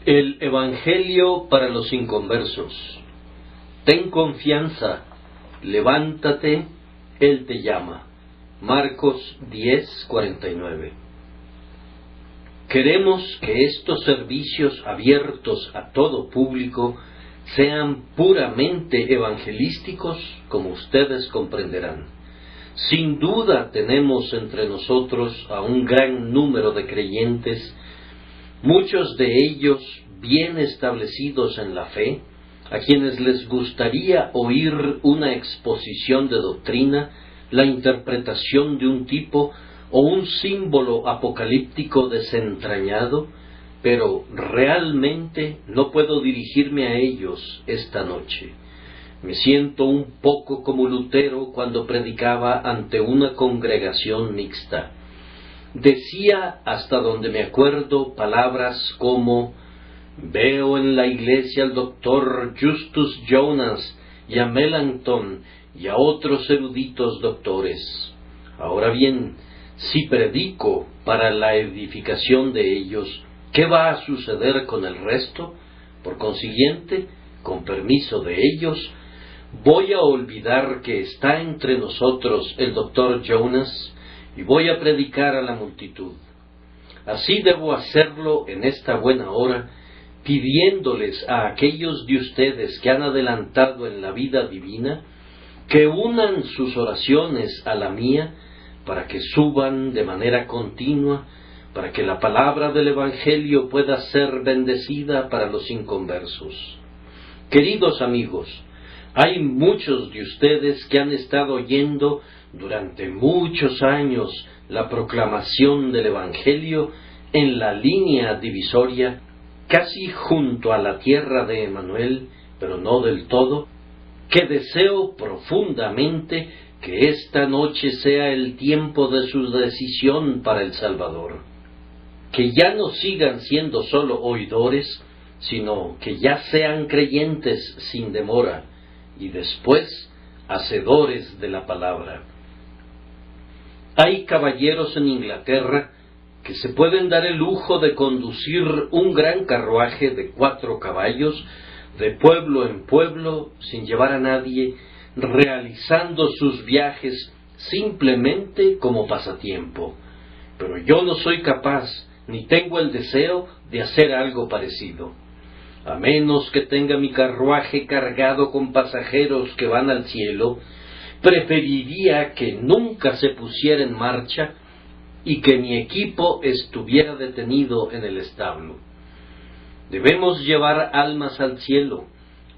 El Evangelio para los inconversos. Ten confianza, levántate, Él te llama. Marcos 10:49. Queremos que estos servicios abiertos a todo público sean puramente evangelísticos, como ustedes comprenderán. Sin duda tenemos entre nosotros a un gran número de creyentes, muchos de ellos bien establecidos en la fe, a quienes les gustaría oír una exposición de doctrina, la interpretación de un tipo o un símbolo apocalíptico desentrañado, pero realmente no puedo dirigirme a ellos esta noche. Me siento un poco como Lutero cuando predicaba ante una congregación mixta. Decía, hasta donde me acuerdo, palabras como: veo en la iglesia al doctor Justus Jonas y a Melanchthon y a otros eruditos doctores. Ahora bien, si predico para la edificación de ellos, ¿qué va a suceder con el resto? Por consiguiente, con permiso de ellos, voy a olvidar que está entre nosotros el doctor Jonas y voy a predicar a la multitud. Así debo hacerlo en esta buena hora, pidiéndoles a aquellos de ustedes que han adelantado en la vida divina, que unan sus oraciones a la mía, para que suban de manera continua, para que la palabra del Evangelio pueda ser bendecida para los inconversos. Queridos amigos, hay muchos de ustedes que han estado oyendo durante muchos años la proclamación del Evangelio en la línea divisoria, casi junto a la tierra de Emanuel, pero no del todo, que deseo profundamente que esta noche sea el tiempo de su decisión para el Salvador. Que ya no sigan siendo solo oidores, sino que ya sean creyentes sin demora, y después hacedores de la palabra. Hay caballeros en Inglaterra que se pueden dar el lujo de conducir un gran carruaje de 4 caballos de pueblo en pueblo sin llevar a nadie, realizando sus viajes simplemente como pasatiempo. Pero yo no soy capaz, ni tengo el deseo de hacer algo parecido. A menos que tenga mi carruaje cargado con pasajeros que van al cielo, preferiría que nunca se pusiera en marcha y que mi equipo estuviera detenido en el establo. Debemos llevar almas al cielo,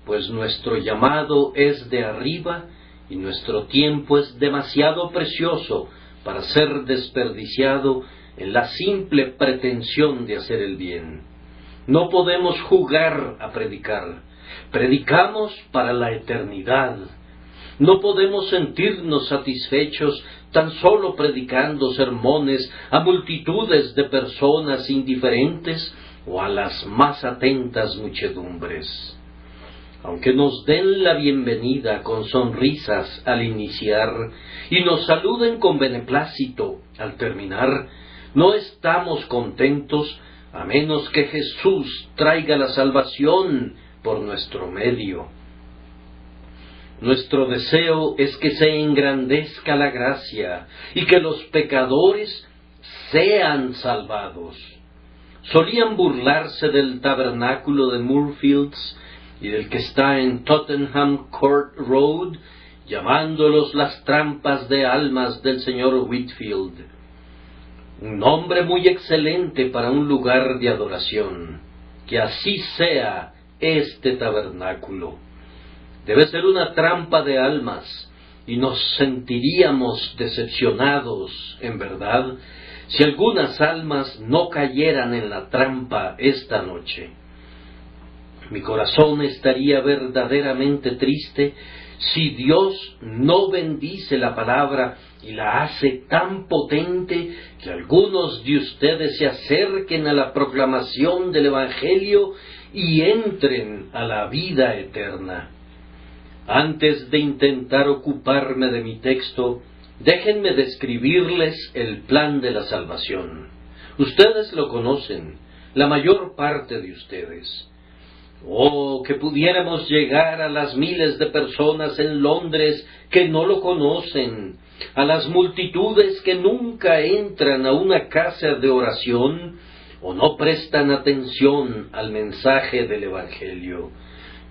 pues nuestro llamado es de arriba y nuestro tiempo es demasiado precioso para ser desperdiciado en la simple pretensión de hacer el bien. No podemos jugar a predicar. Predicamos para la eternidad. No podemos sentirnos satisfechos tan solo predicando sermones a multitudes de personas indiferentes o a las más atentas muchedumbres. Aunque nos den la bienvenida con sonrisas al iniciar y nos saluden con beneplácito al terminar, no estamos contentos a menos que Jesús traiga la salvación por nuestro medio. Nuestro deseo es que se engrandezca la gracia y que los pecadores sean salvados. Solían burlarse del tabernáculo de Moorfields y del que está en Tottenham Court Road, llamándolos las trampas de almas del señor Whitfield. Un nombre muy excelente para un lugar de adoración. Que así sea este tabernáculo. Debe ser una trampa de almas, y nos sentiríamos decepcionados, en verdad, si algunas almas no cayeran en la trampa esta noche. Mi corazón estaría verdaderamente triste si Dios no bendice la palabra y la hace tan potente que algunos de ustedes se acerquen a la proclamación del Evangelio y entren a la vida eterna. Antes de intentar ocuparme de mi texto, déjenme describirles el plan de la salvación. Ustedes lo conocen. la mayor parte de ustedes. Oh, que pudiéramos llegar a las miles de personas en Londres que no lo conocen, a las multitudes que nunca entran a una casa de oración o no prestan atención al mensaje del Evangelio.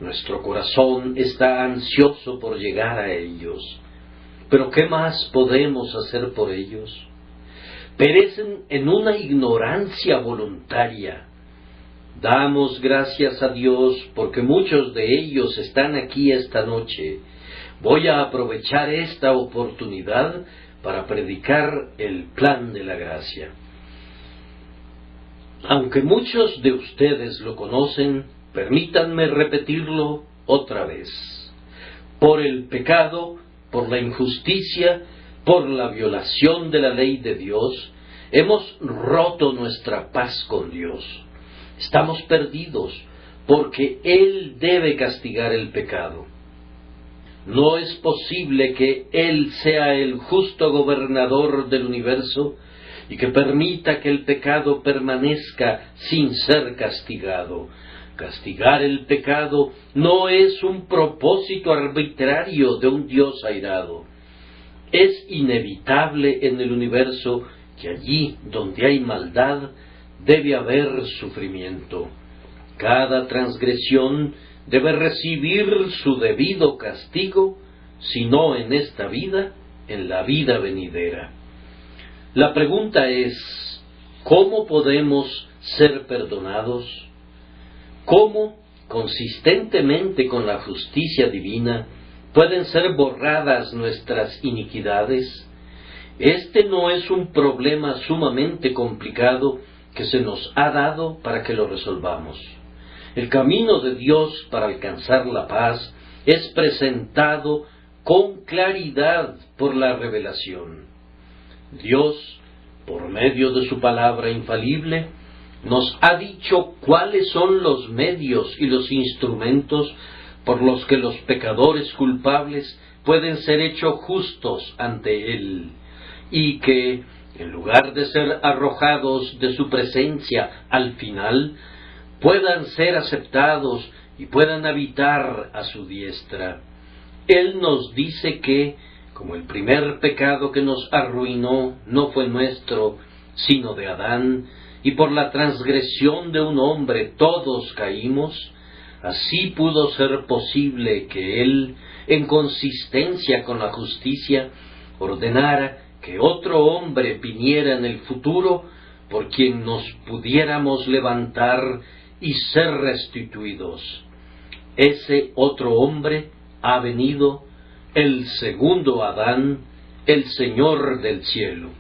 Nuestro corazón está ansioso por llegar a ellos. Pero ¿qué más podemos hacer por ellos? Perecen en una ignorancia voluntaria. Damos gracias a Dios porque muchos de ellos están aquí esta noche. Voy a aprovechar esta oportunidad para predicar el plan de la gracia. Aunque muchos de ustedes lo conocen, permítanme repetirlo otra vez. Por el pecado, por la injusticia, por la violación de la ley de Dios, hemos roto nuestra paz con Dios. Estamos perdidos porque Él debe castigar el pecado. No es posible que Él sea el justo gobernador del universo y que permita que el pecado permanezca sin ser castigado. Castigar el pecado no es un propósito arbitrario de un Dios airado. Es inevitable en el universo que allí donde hay maldad debe haber sufrimiento. Cada transgresión debe recibir su debido castigo, si no en esta vida, en la vida venidera. La pregunta es, ¿cómo podemos ser perdonados? ¿Cómo, consistentemente con la justicia divina, pueden ser borradas nuestras iniquidades? Este no es un problema sumamente complicado que se nos ha dado para que lo resolvamos. El camino de Dios para alcanzar la paz es presentado con claridad por la revelación. Dios, por medio de su palabra infalible, nos ha dicho cuáles son los medios y los instrumentos por los que los pecadores culpables pueden ser hechos justos ante Él, y que, en lugar de ser arrojados de su presencia al final, puedan ser aceptados y puedan habitar a su diestra. Él nos dice que, como el primer pecado que nos arruinó no fue nuestro, sino de Adán, y por la transgresión de un hombre todos caímos, así pudo ser posible que Él, en consistencia con la justicia, ordenara que otro hombre viniera en el futuro por quien nos pudiéramos levantar y ser restituidos. Ese otro hombre ha venido, el segundo Adán, el Señor del cielo.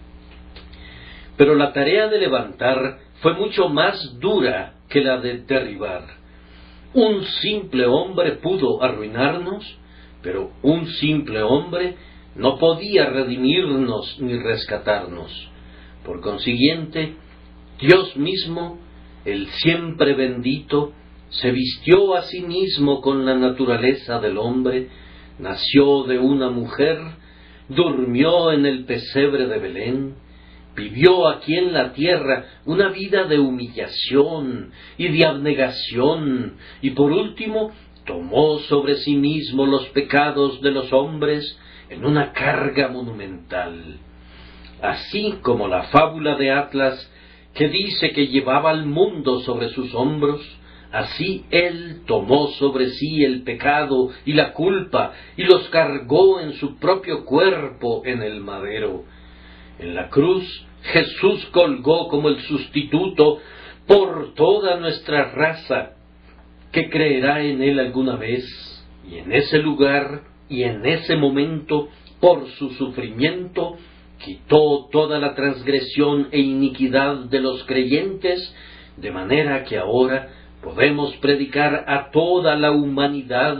Pero la tarea de levantar fue mucho más dura que la de derribar. Un simple hombre pudo arruinarnos, pero un simple hombre no podía redimirnos ni rescatarnos. Por consiguiente, Dios mismo, el siempre bendito, se vistió a sí mismo con la naturaleza del hombre, nació de una mujer, durmió en el pesebre de Belén, vivió aquí en la tierra una vida de humillación y de abnegación, y por último tomó sobre sí mismo los pecados de los hombres en una carga monumental. Así como la fábula de Atlas, que dice que llevaba al mundo sobre sus hombros, así Él tomó sobre sí el pecado y la culpa y los cargó en su propio cuerpo en el madero. En la cruz Jesús colgó como el sustituto por toda nuestra raza que creerá en Él alguna vez, y en ese lugar y en ese momento, por su sufrimiento, quitó toda la transgresión e iniquidad de los creyentes, de manera que ahora podemos predicar a toda la humanidad,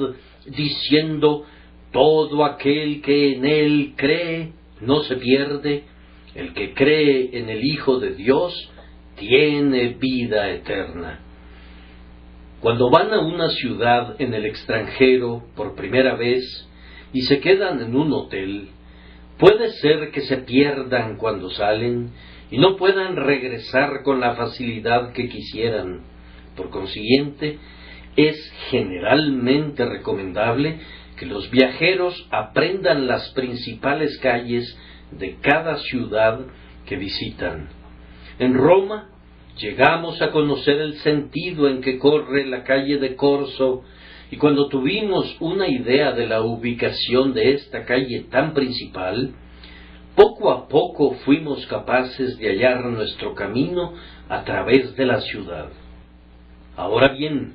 diciendo: todo aquel que en Él cree no se pierde, el que cree en el Hijo de Dios tiene vida eterna. Cuando van a una ciudad en el extranjero por primera vez y se quedan en un hotel, Puede ser que se pierdan cuando salen y no puedan regresar con la facilidad que quisieran. Por consiguiente, es generalmente recomendable que los viajeros aprendan las principales calles de cada ciudad que visitan. En Roma llegamos a conocer el sentido en que corre la calle de Corso, y cuando tuvimos una idea de la ubicación de esta calle tan principal, poco a poco fuimos capaces de hallar nuestro camino a través de la ciudad. Ahora bien,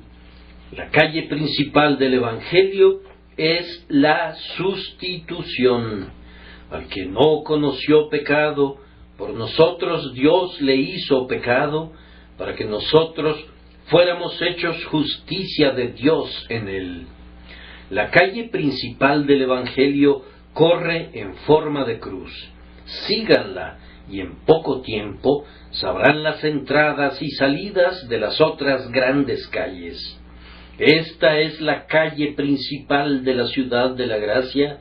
la calle principal del Evangelio es la sustitución. Al que no conoció pecado, por nosotros Dios le hizo pecado, para que nosotros fuéramos hechos justicia de Dios en él. La calle principal del Evangelio corre en forma de cruz. Síganla, y en poco tiempo sabrán las entradas y salidas de las otras grandes calles. Esta es la calle principal de la ciudad de la gracia.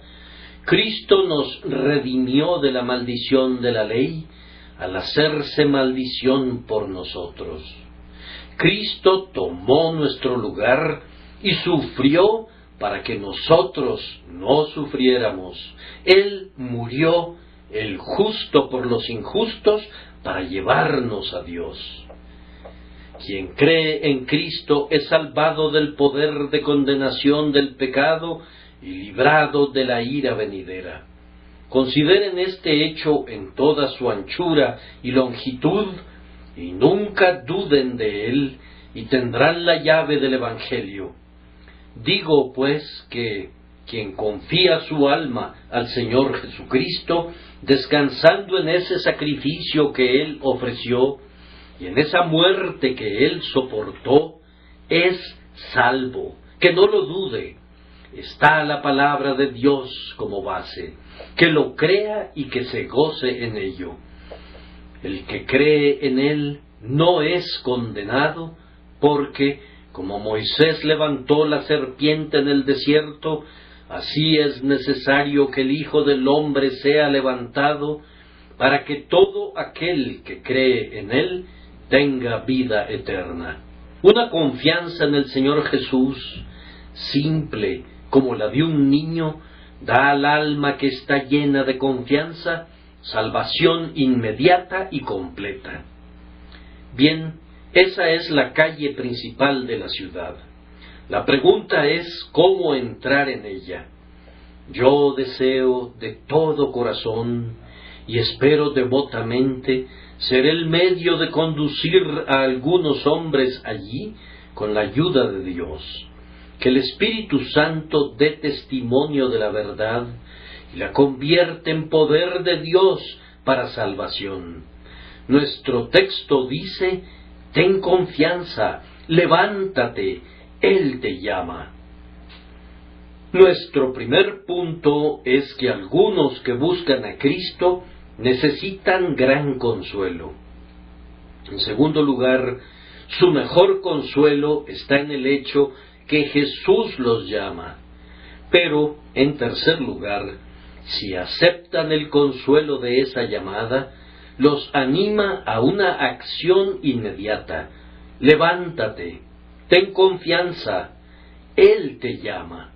Cristo nos redimió de la maldición de la ley al hacerse maldición por nosotros. Cristo tomó nuestro lugar y sufrió para que nosotros no sufriéramos. Él murió, el justo por los injustos, para llevarnos a Dios. Quien cree en Cristo es salvado del poder de condenación del pecado y librado de la ira venidera. Consideren este hecho en toda su anchura y longitud, y nunca duden de él, y tendrán la llave del Evangelio. Digo, pues, que quien confía su alma al Señor Jesucristo, descansando en ese sacrificio que Él ofreció, y en esa muerte que Él soportó, es salvo. Que no lo dude. Está la palabra de Dios como base. Que lo crea y que se goce en ello. El que cree en Él no es condenado, porque, como Moisés levantó la serpiente en el desierto, así es necesario que el Hijo del Hombre sea levantado, para que todo aquel que cree en Él tenga vida eterna. Una confianza en el Señor Jesús, simple como la de un niño, da al alma que está llena de confianza salvación inmediata y completa. Bien, esa es la calle principal de la ciudad. La pregunta es cómo entrar en ella. Yo deseo de todo corazón y espero devotamente ser el medio de conducir a algunos hombres allí con la ayuda de Dios. Que el Espíritu Santo dé testimonio de la verdad y la convierte en poder de Dios para salvación. Nuestro texto dice: ten confianza, levántate, Él te llama. Nuestro primer punto es que algunos que buscan a Cristo necesitan gran consuelo. En segundo lugar, su mejor consuelo está en el hecho que Jesús los llama. Pero, en tercer lugar, si aceptan el consuelo de esa llamada, los anima a una acción inmediata. Levántate, ten confianza, Él te llama.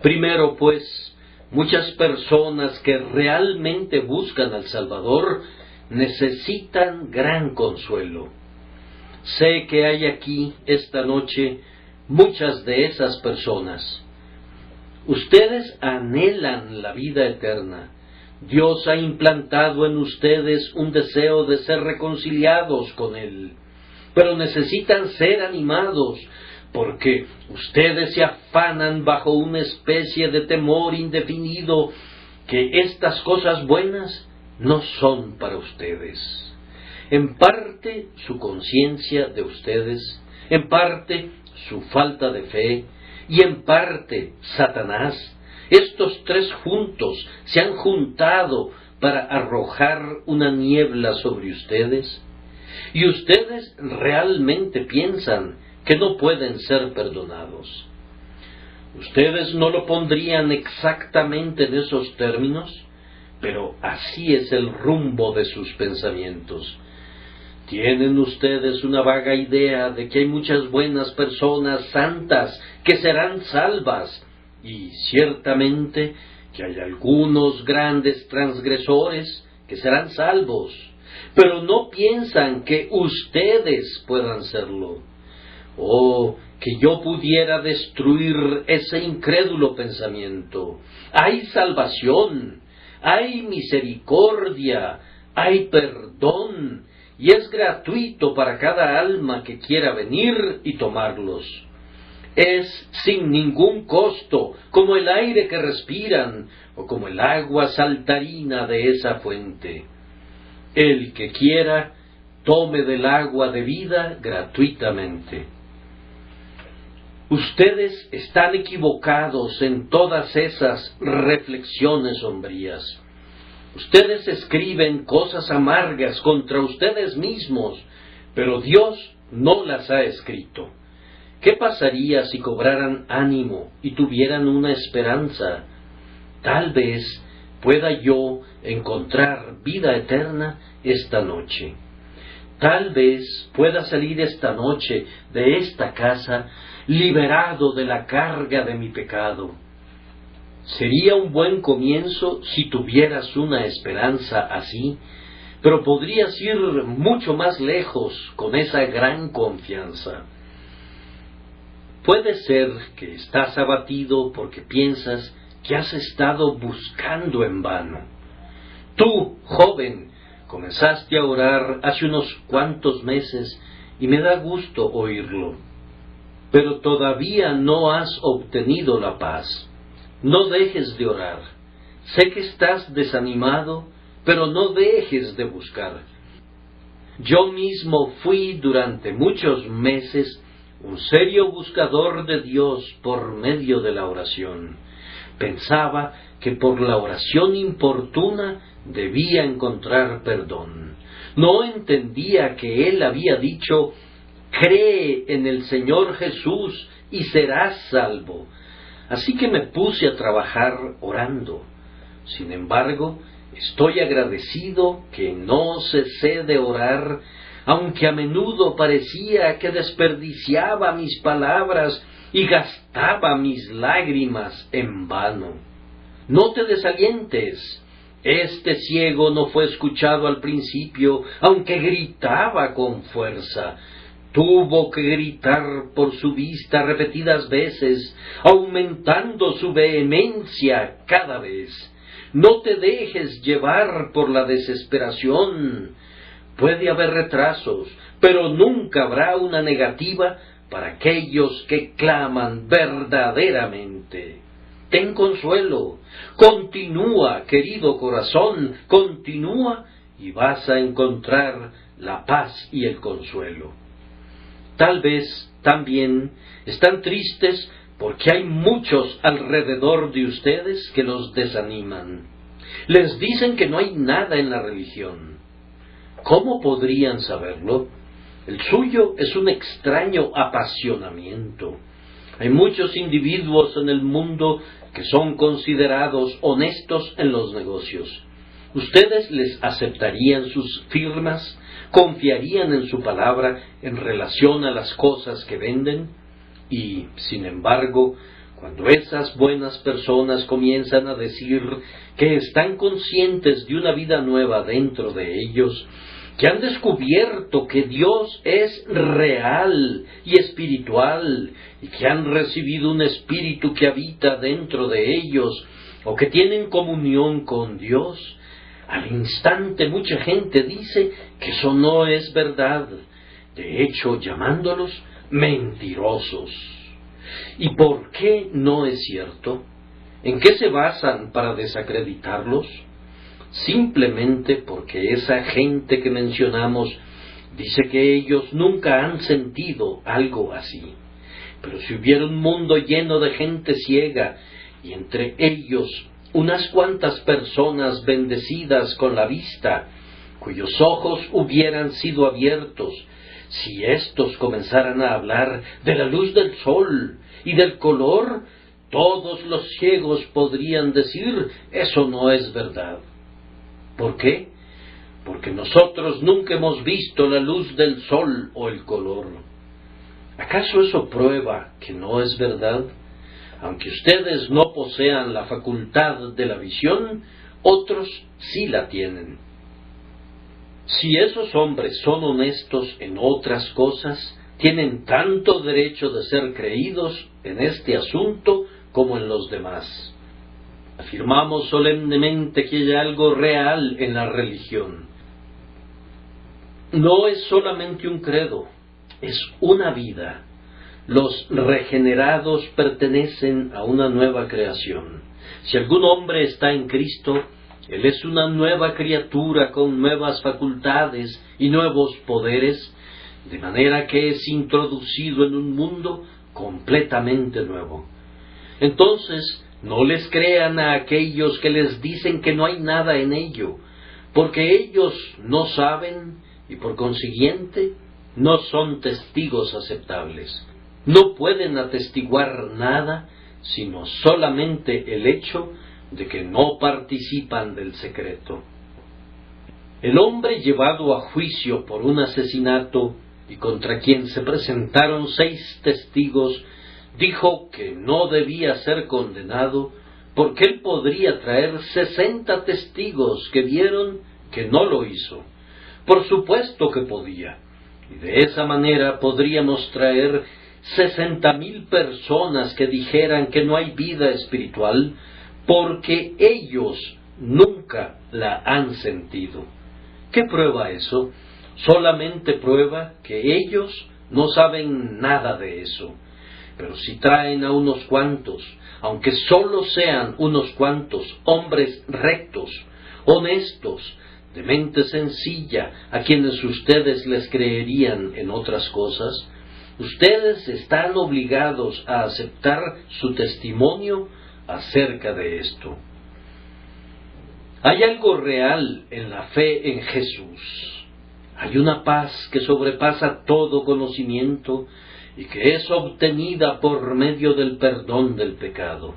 Primero, pues, muchas personas que realmente buscan al Salvador necesitan gran consuelo. Sé que hay aquí, esta noche, muchas de esas personas. Ustedes anhelan la vida eterna. Dios ha implantado en ustedes un deseo de ser reconciliados con Él, pero necesitan ser animados, porque ustedes se afanan bajo una especie de temor indefinido que estas cosas buenas no son para ustedes. En parte su conciencia de ustedes, en parte su falta de fe, y en parte Satanás. Estos tres juntos se han juntado para arrojar una niebla sobre ustedes, y ustedes realmente piensan que no pueden ser perdonados. Ustedes no lo pondrían exactamente en esos términos, pero así es el rumbo de sus pensamientos. Tienen ustedes una vaga idea de que hay muchas buenas personas santas que serán salvas, y ciertamente que hay algunos grandes transgresores que serán salvos, pero no piensan que ustedes puedan serlo. Oh, que yo pudiera destruir ese incrédulo pensamiento. Hay salvación, hay misericordia, hay perdón, y es gratuito para cada alma que quiera venir y tomarlos. Es sin ningún costo, como el aire que respiran, o como el agua saltarina de esa fuente. El que quiera, tome del agua de vida gratuitamente. Ustedes están equivocados en todas esas reflexiones sombrías. Ustedes escriben cosas amargas contra ustedes mismos, pero Dios no las ha escrito. ¿Qué pasaría si cobraran ánimo y tuvieran una esperanza? Tal vez pueda yo encontrar vida eterna esta noche. Tal vez pueda salir esta noche de esta casa liberado de la carga de mi pecado. Sería un buen comienzo si tuvieras una esperanza así, pero podrías ir mucho más lejos con esa gran confianza. Puede ser que estás abatido porque piensas que has estado buscando en vano. Tú, joven, comenzaste a orar hace unos cuantos meses y me da gusto oírlo, pero todavía no has obtenido la paz. No dejes de orar. Sé que estás desanimado, pero no dejes de buscar. Yo mismo fui durante muchos meses un serio buscador de Dios por medio de la oración. Pensaba que por la oración importuna debía encontrar perdón. No entendía que Él había dicho: cree en el Señor Jesús y serás salvo. Así que me puse a trabajar orando. Sin embargo, estoy agradecido que no cesé de orar, aunque a menudo parecía que desperdiciaba mis palabras y gastaba mis lágrimas en vano. No te desalientes. Este ciego no fue escuchado al principio, aunque gritaba con fuerza. Tuvo que gritar por su vista repetidas veces, aumentando su vehemencia cada vez. No te dejes llevar por la desesperación. Puede haber retrasos, pero nunca habrá una negativa para aquellos que claman verdaderamente. Ten consuelo, continúa, querido corazón, continúa y vas a encontrar la paz y el consuelo. Tal vez también están tristes porque hay muchos alrededor de ustedes que los desaniman. Les dicen que no hay nada en la religión. ¿Cómo podrían saberlo? El suyo es un extraño apasionamiento. Hay muchos individuos en el mundo que son considerados honestos en los negocios. ¿Ustedes les aceptarían sus firmas? ¿Confiarían en su palabra en relación a las cosas que venden? Y, sin embargo, cuando esas buenas personas comienzan a decir que están conscientes de una vida nueva dentro de ellos, que han descubierto que Dios es real y espiritual, y que han recibido un espíritu que habita dentro de ellos, o que tienen comunión con Dios, al instante mucha gente dice que eso no es verdad, de hecho llamándolos mentirosos. ¿Y por qué no es cierto? ¿En qué se basan para desacreditarlos? Simplemente porque esa gente que mencionamos dice que ellos nunca han sentido algo así. Pero si hubiera un mundo lleno de gente ciega, y entre ellos unas cuantas personas bendecidas con la vista, cuyos ojos hubieran sido abiertos, si éstos comenzaran a hablar de la luz del sol y del color, todos los ciegos podrían decir: eso no es verdad. ¿Por qué? Porque nosotros nunca hemos visto la luz del sol o el color. ¿Acaso eso prueba que no es verdad? Aunque ustedes no posean la facultad de la visión, otros sí la tienen. Si esos hombres son honestos en otras cosas, tienen tanto derecho de ser creídos en este asunto como en los demás. Afirmamos solemnemente que hay algo real en la religión. No es solamente un credo, es una vida. Los regenerados pertenecen a una nueva creación. Si algún hombre está en Cristo, él es una nueva criatura con nuevas facultades y nuevos poderes, de manera que es introducido en un mundo completamente nuevo. Entonces, no les crean a aquellos que les dicen que no hay nada en ello, porque ellos no saben y por consiguiente no son testigos aceptables. No pueden atestiguar nada, sino solamente el hecho de que no participan del secreto. El hombre llevado a juicio por un asesinato y contra quien se presentaron 6 testigos, dijo que no debía ser condenado porque él podría traer 60 testigos que vieron que no lo hizo. Por supuesto que podía, y de esa manera podríamos traer 60,000 personas que dijeran que no hay vida espiritual porque ellos nunca la han sentido. ¿Qué prueba eso? Solamente prueba que ellos no saben nada de eso. Pero si traen a unos cuantos, aunque solo sean unos cuantos hombres rectos, honestos, de mente sencilla, a quienes ustedes les creerían en otras cosas, ustedes están obligados a aceptar su testimonio acerca de esto. Hay algo real en la fe en Jesús. Hay una paz que sobrepasa todo conocimiento y que es obtenida por medio del perdón del pecado.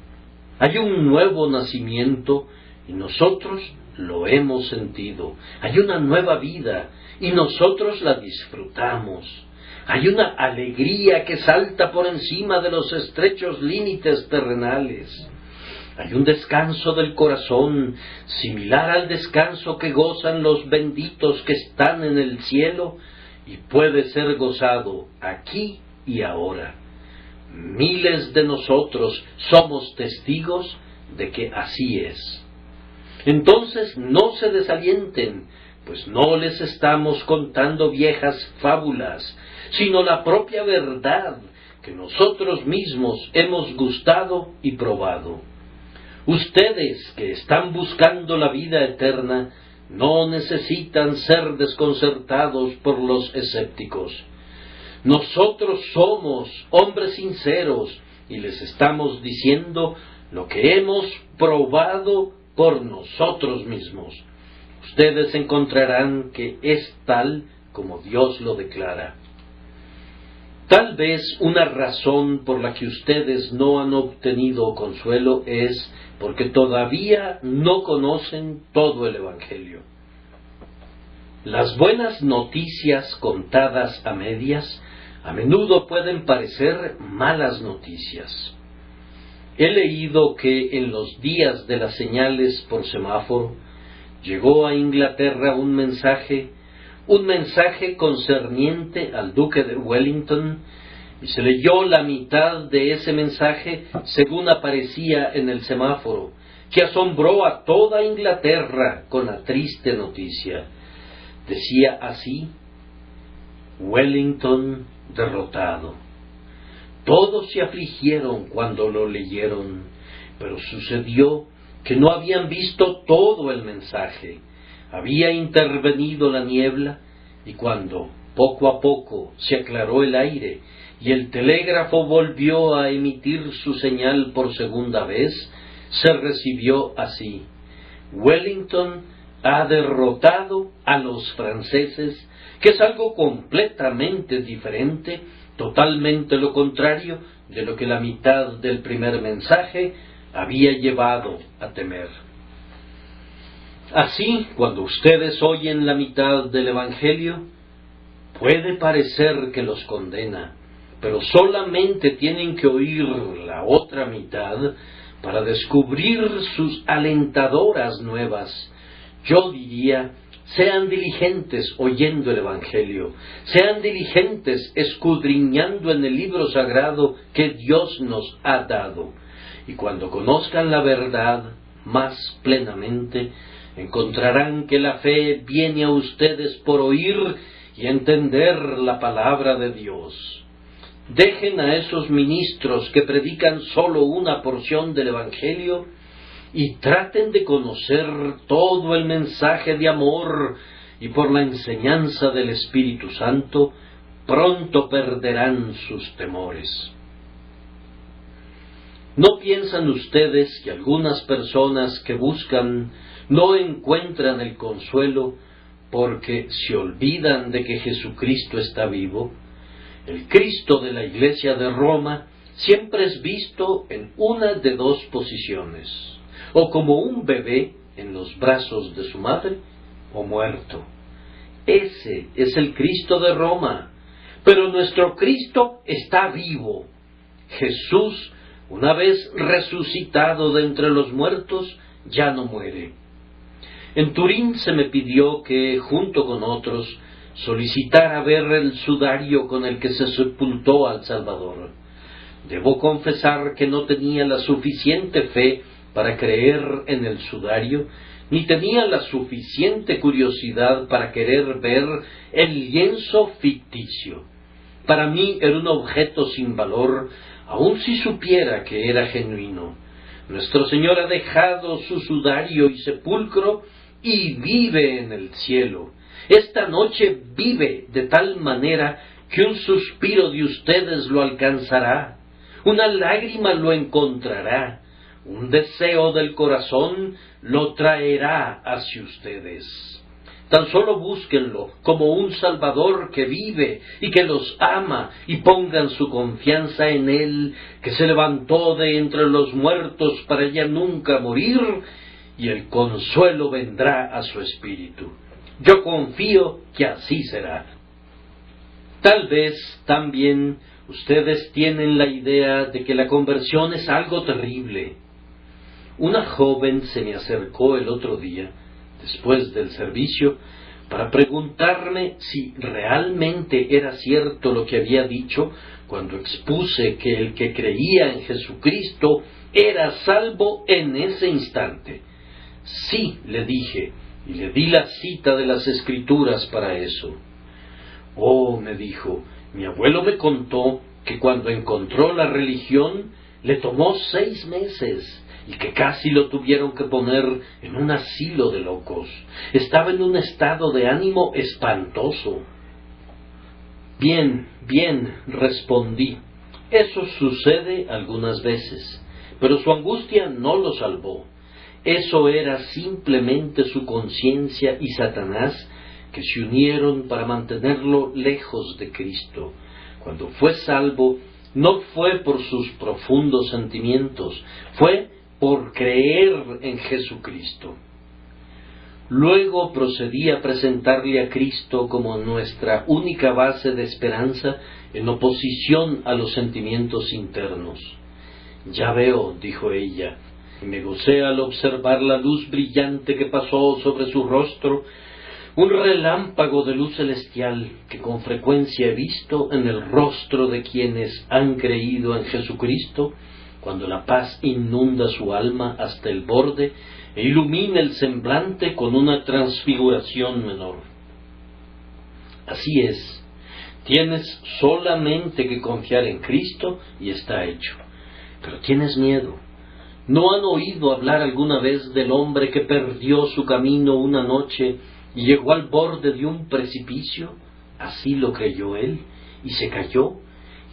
Hay un nuevo nacimiento y nosotros lo hemos sentido. Hay una nueva vida y nosotros la disfrutamos. Hay una alegría que salta por encima de los estrechos límites terrenales. Hay un descanso del corazón, similar al descanso que gozan los benditos que están en el cielo, y puede ser gozado aquí y ahora. Miles de nosotros somos testigos de que así es. Entonces no se desalienten, pues no les estamos contando viejas fábulas, sino la propia verdad que nosotros mismos hemos gustado y probado. Ustedes que están buscando la vida eterna no necesitan ser desconcertados por los escépticos. Nosotros somos hombres sinceros y les estamos diciendo lo que hemos probado por nosotros mismos. Ustedes encontrarán que es tal como Dios lo declara. Tal vez una razón por la que ustedes no han obtenido consuelo es porque todavía no conocen todo el Evangelio. Las buenas noticias contadas a medias a menudo pueden parecer malas noticias. He leído que en los días de las señales por semáforo llegó a Inglaterra un mensaje concerniente al duque de Wellington, y se leyó la mitad de ese mensaje según aparecía en el semáforo, que asombró a toda Inglaterra con la triste noticia. Decía así: Wellington derrotado. Todos se afligieron cuando lo leyeron, pero sucedió que no habían visto todo el mensaje. Había intervenido la niebla, y cuando poco a poco se aclaró el aire y el telégrafo volvió a emitir su señal por segunda vez, se recibió así: Wellington ha derrotado a los franceses, que es algo completamente diferente, totalmente lo contrario de lo que la mitad del primer mensaje había llevado a temer. Así, cuando ustedes oyen la mitad del Evangelio, puede parecer que los condena, pero solamente tienen que oír la otra mitad para descubrir sus alentadoras nuevas. Yo diría, sean diligentes oyendo el Evangelio, sean diligentes escudriñando en el libro sagrado que Dios nos ha dado, y cuando conozcan la verdad más plenamente, encontrarán que la fe viene a ustedes por oír y entender la palabra de Dios. Dejen a esos ministros que predican solo una porción del Evangelio y traten de conocer todo el mensaje de amor, y por la enseñanza del Espíritu Santo pronto perderán sus temores. ¿No piensan ustedes que algunas personas que buscan no encuentran el consuelo porque se olvidan de que Jesucristo está vivo? El Cristo de la Iglesia de Roma siempre es visto en una de dos posiciones: o como un bebé en los brazos de su madre, o muerto. Ese es el Cristo de Roma, pero nuestro Cristo está vivo. Jesús, una vez resucitado de entre los muertos, ya no muere. En Turín se me pidió que, junto con otros, solicitara ver el sudario con el que se sepultó al Salvador. Debo confesar que no tenía la suficiente fe para creer en el sudario, ni tenía la suficiente curiosidad para querer ver el lienzo ficticio. Para mí era un objeto sin valor, aun si supiera que era genuino. Nuestro Señor ha dejado su sudario y sepulcro y vive en el cielo. Esta noche vive de tal manera que un suspiro de ustedes lo alcanzará, una lágrima lo encontrará, un deseo del corazón lo traerá hacia ustedes. Tan solo búsquenlo como un Salvador que vive y que los ama, y pongan su confianza en Él, que se levantó de entre los muertos para ya nunca morir, y el consuelo vendrá a su espíritu. Yo confío que así será. Tal vez también ustedes tienen la idea de que la conversión es algo terrible. Una joven se me acercó el otro día, después del servicio, para preguntarme si realmente era cierto lo que había dicho cuando expuse que el que creía en Jesucristo era salvo en ese instante. Sí, le dije, y le di la cita de las Escrituras para eso. Oh, me dijo, mi abuelo me contó que cuando encontró la religión le tomó 6 meses y que casi lo tuvieron que poner en un asilo de locos. Estaba en un estado de ánimo espantoso. Bien, respondí. Eso sucede algunas veces, pero su angustia no lo salvó. Eso era simplemente su conciencia y Satanás que se unieron para mantenerlo lejos de Cristo. Cuando fue salvo, no fue por sus profundos sentimientos, fue por creer en Jesucristo. Luego procedí a presentarle a Cristo como nuestra única base de esperanza en oposición a los sentimientos internos. Ya veo, dijo ella, y me gocé al observar la luz brillante que pasó sobre su rostro, un relámpago de luz celestial que con frecuencia he visto en el rostro de quienes han creído en Jesucristo, cuando la paz inunda su alma hasta el borde e ilumina el semblante con una transfiguración menor. Así es, tienes solamente que confiar en Cristo y está hecho. Pero tienes miedo. ¿No han oído hablar alguna vez del hombre que perdió su camino una noche y llegó al borde de un precipicio? Así lo creyó él, y se cayó,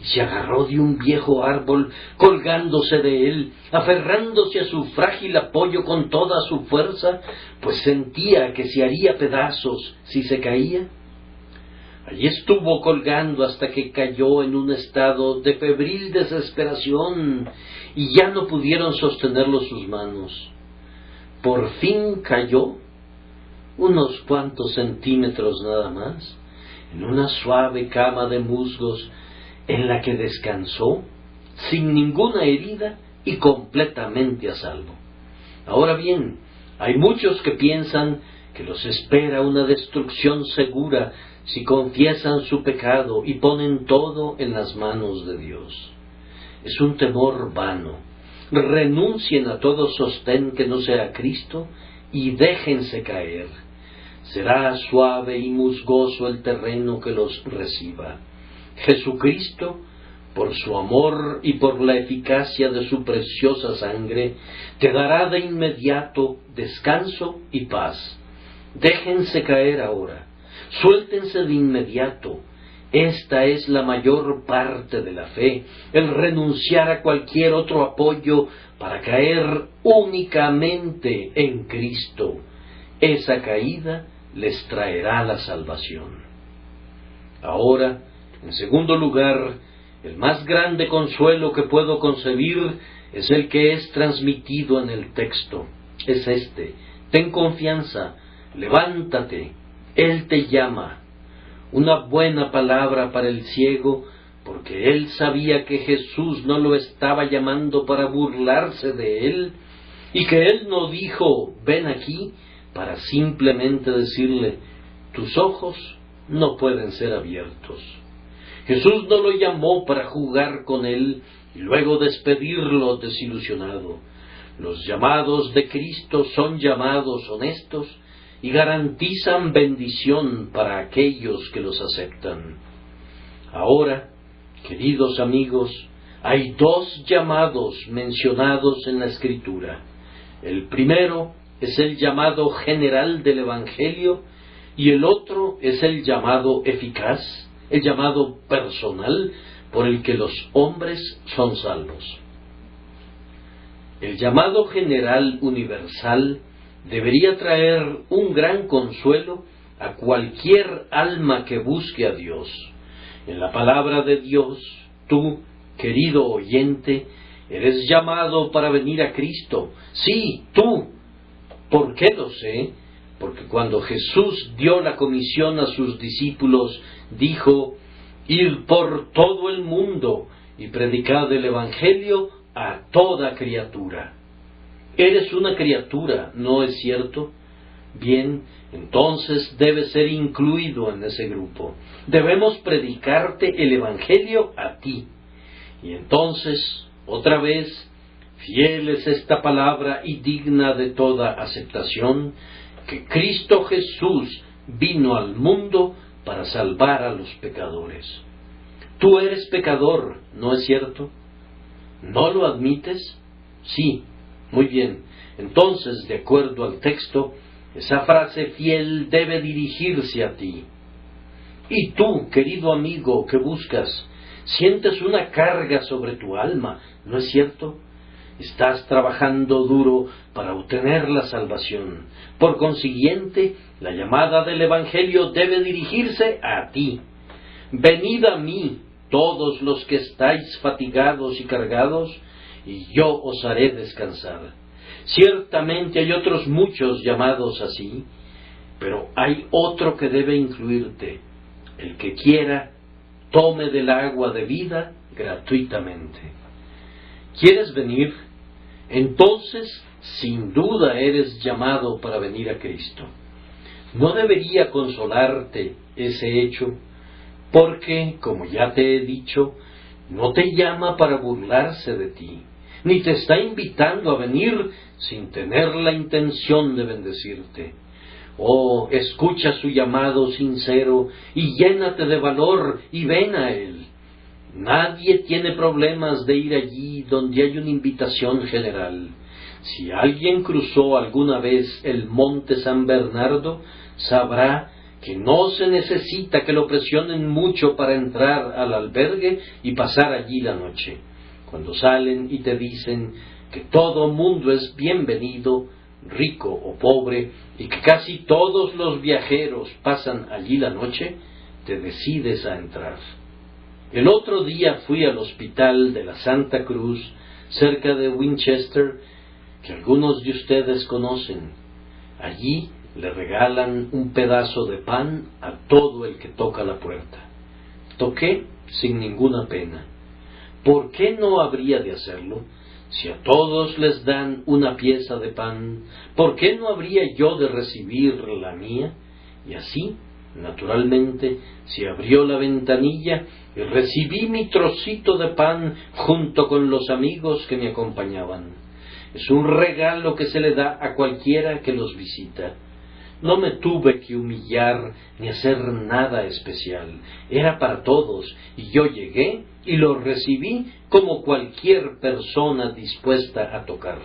y se agarró de un viejo árbol, colgándose de él, aferrándose a su frágil apoyo con toda su fuerza, pues sentía que se haría pedazos si se caía. Allí estuvo colgando hasta que cayó en un estado de febril desesperación, y ya no pudieron sostenerlo sus manos. Por fin cayó unos cuantos centímetros nada más, en una suave cama de musgos en la que descansó, sin ninguna herida y completamente a salvo. Ahora bien, hay muchos que piensan que los espera una destrucción segura si confiesan su pecado y ponen todo en las manos de Dios. Es un temor vano. Renuncien a todo sostén que no sea Cristo y déjense caer. Será suave y musgoso el terreno que los reciba. Jesucristo, por su amor y por la eficacia de su preciosa sangre, te dará de inmediato descanso y paz. Déjense caer ahora, suéltense de inmediato. Esta es la mayor parte de la fe, el renunciar a cualquier otro apoyo para caer únicamente en Cristo. Esa caída les traerá la salvación. Ahora, en segundo lugar, el más grande consuelo que puedo concebir es el que es transmitido en el texto. Es este: ten confianza, levántate, Él te llama. Una buena palabra para el ciego, porque él sabía que Jesús no lo estaba llamando para burlarse de él, y que él no dijo, ven aquí, para simplemente decirle, tus ojos no pueden ser abiertos. Jesús no lo llamó para jugar con él y luego despedirlo desilusionado. Los llamados de Cristo son llamados honestos y garantizan bendición para aquellos que los aceptan. Ahora, queridos amigos, hay dos llamados mencionados en la Escritura. El primero es el llamado general del Evangelio y el otro es el llamado eficaz, el llamado personal por el que los hombres son salvos. El llamado general universal debería traer un gran consuelo a cualquier alma que busque a Dios. En la palabra de Dios, tú, querido oyente, eres llamado para venir a Cristo. Sí, tú. ¿Por qué lo sé? Porque cuando Jesús dio la comisión a sus discípulos, dijo, id por todo el mundo y predicad el Evangelio a toda criatura. Eres una criatura, ¿no es cierto? Bien, entonces debes ser incluido en ese grupo. Debemos predicarte el Evangelio a ti. Y entonces, otra vez, fiel es esta palabra y digna de toda aceptación, que Cristo Jesús vino al mundo para salvar a los pecadores. Tú eres pecador, ¿no es cierto? ¿No lo admites? Sí. Muy bien, entonces, de acuerdo al texto, esa frase fiel debe dirigirse a ti. Y tú, querido amigo que buscas, sientes una carga sobre tu alma, ¿no es cierto? Estás trabajando duro para obtener la salvación. Por consiguiente, la llamada del Evangelio debe dirigirse a ti. Venid a mí, todos los que estáis fatigados y cargados, y yo os haré descansar. Ciertamente hay otros muchos llamados así, pero hay otro que debe incluirte. El que quiera, tome del agua de vida gratuitamente. ¿Quieres venir? Entonces, sin duda eres llamado para venir a Cristo. ¿No debería consolarte ese hecho? Porque, como ya te he dicho, no te llama para burlarse de ti, ni te está invitando a venir sin tener la intención de bendecirte. Oh, escucha su llamado sincero y llénate de valor y ven a Él. Nadie tiene problemas de ir allí donde hay una invitación general. Si alguien cruzó alguna vez el monte San Bernardo, sabrá que no se necesita que lo presionen mucho para entrar al albergue y pasar allí la noche. Cuando salen y te dicen que todo mundo es bienvenido, rico o pobre, y que casi todos los viajeros pasan allí la noche, te decides a entrar. El otro día fui al hospital de la Santa Cruz, cerca de Winchester, que algunos de ustedes conocen. Allí le regalan un pedazo de pan a todo el que toca la puerta. Toqué sin ninguna pena. ¿Por qué no habría de hacerlo? Si a todos les dan una pieza de pan, ¿por qué no habría yo de recibir la mía? Y así, naturalmente, se abrió la ventanilla y recibí mi trocito de pan junto con los amigos que me acompañaban. Es un regalo que se le da a cualquiera que los visita. No me tuve que humillar ni hacer nada especial. Era para todos, y yo llegué y lo recibí como cualquier persona dispuesta a tocar.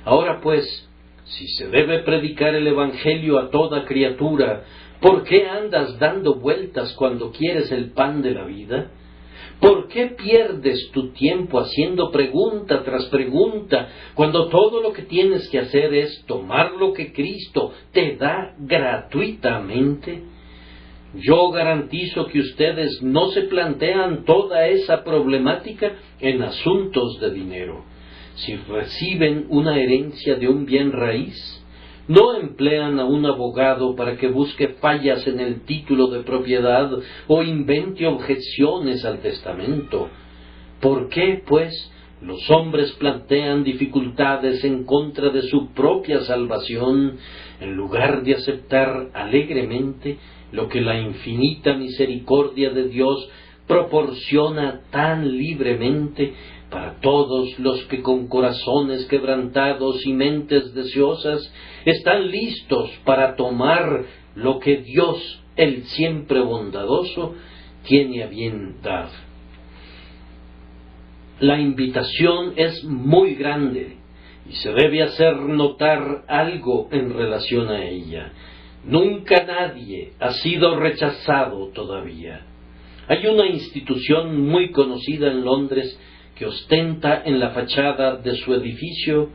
Ahora pues, si se debe predicar el Evangelio a toda criatura, ¿por qué andas dando vueltas cuando quieres el pan de la vida? ¿Por qué pierdes tu tiempo haciendo pregunta tras pregunta, cuando todo lo que tienes que hacer es tomar lo que Cristo te da gratuitamente? Yo garantizo que ustedes no se plantean toda esa problemática en asuntos de dinero. Si reciben una herencia de un bien raíz, no emplean a un abogado para que busque fallas en el título de propiedad o invente objeciones al testamento. ¿Por qué, pues, los hombres plantean dificultades en contra de su propia salvación, en lugar de aceptar alegremente lo que la infinita misericordia de Dios proporciona tan libremente para todos los que con corazones quebrantados y mentes deseosas están listos para tomar lo que Dios, el siempre bondadoso, tiene a bien dar? La invitación es muy grande y se debe hacer notar algo en relación a ella. Nunca nadie ha sido rechazado todavía. Hay una institución muy conocida en Londres que ostenta en la fachada de su edificio: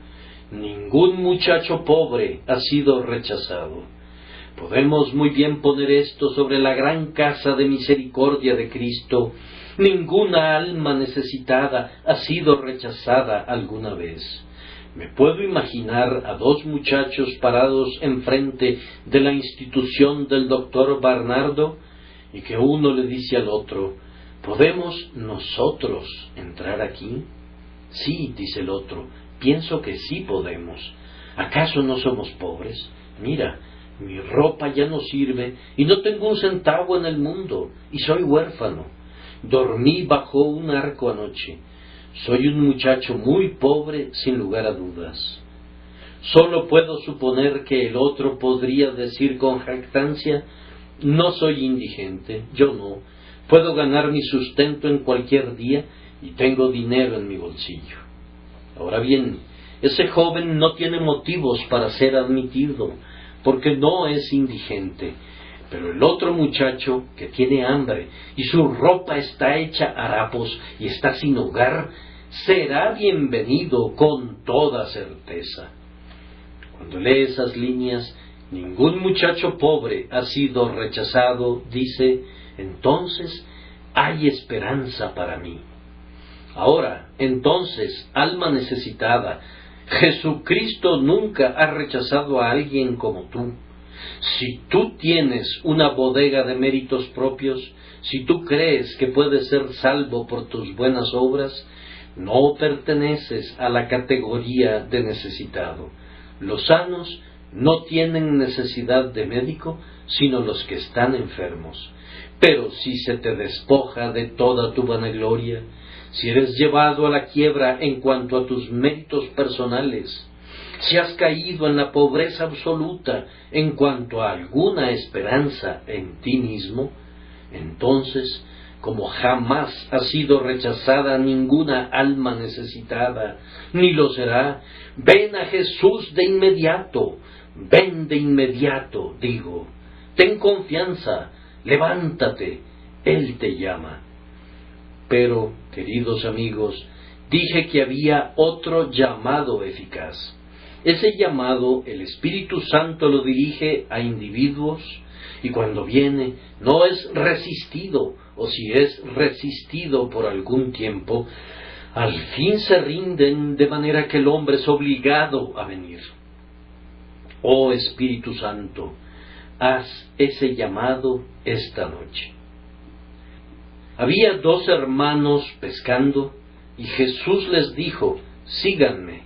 ningún muchacho pobre ha sido rechazado. Podemos muy bien poner esto sobre la gran casa de misericordia de Cristo: ninguna alma necesitada ha sido rechazada alguna vez. Me puedo imaginar a dos muchachos parados enfrente de la institución del doctor Barnardo, y que uno le dice al otro: ¿podemos nosotros entrar aquí? Sí, dice el otro, pienso que sí podemos. ¿Acaso no somos pobres? Mira, mi ropa ya no sirve y no tengo un centavo en el mundo, y soy huérfano. Dormí bajo un arco anoche. Soy un muchacho muy pobre, sin lugar a dudas. Solo puedo suponer que el otro podría decir con jactancia: no soy indigente, yo no. Puedo ganar mi sustento en cualquier día y tengo dinero en mi bolsillo. Ahora bien, ese joven no tiene motivos para ser admitido, porque no es indigente. Pero el otro muchacho, que tiene hambre y su ropa está hecha harapos y está sin hogar, será bienvenido con toda certeza. Cuando lee esas líneas: ningún muchacho pobre ha sido rechazado, dice, entonces hay esperanza para mí. Ahora, entonces, alma necesitada, Jesucristo nunca ha rechazado a alguien como tú. Si tú tienes una bodega de méritos propios, si tú crees que puedes ser salvo por tus buenas obras, no perteneces a la categoría de necesitado. Los sanos no tienen necesidad de médico, sino los que están enfermos. Pero si se te despoja de toda tu vanagloria, si eres llevado a la quiebra en cuanto a tus méritos personales, si has caído en la pobreza absoluta en cuanto a alguna esperanza en ti mismo, entonces, como jamás ha sido rechazada ninguna alma necesitada, ni lo será, ven a Jesús de inmediato. Ven de inmediato, digo. Ten confianza, levántate, Él te llama. Pero, queridos amigos, dije que había otro llamado eficaz. Ese llamado el Espíritu Santo lo dirige a individuos, y cuando viene no es resistido, o si es resistido por algún tiempo, al fin se rinden, de manera que el hombre es obligado a venir. Oh Espíritu Santo, haz ese llamado esta noche. Había 2 hermanos pescando, y Jesús les dijo: síganme.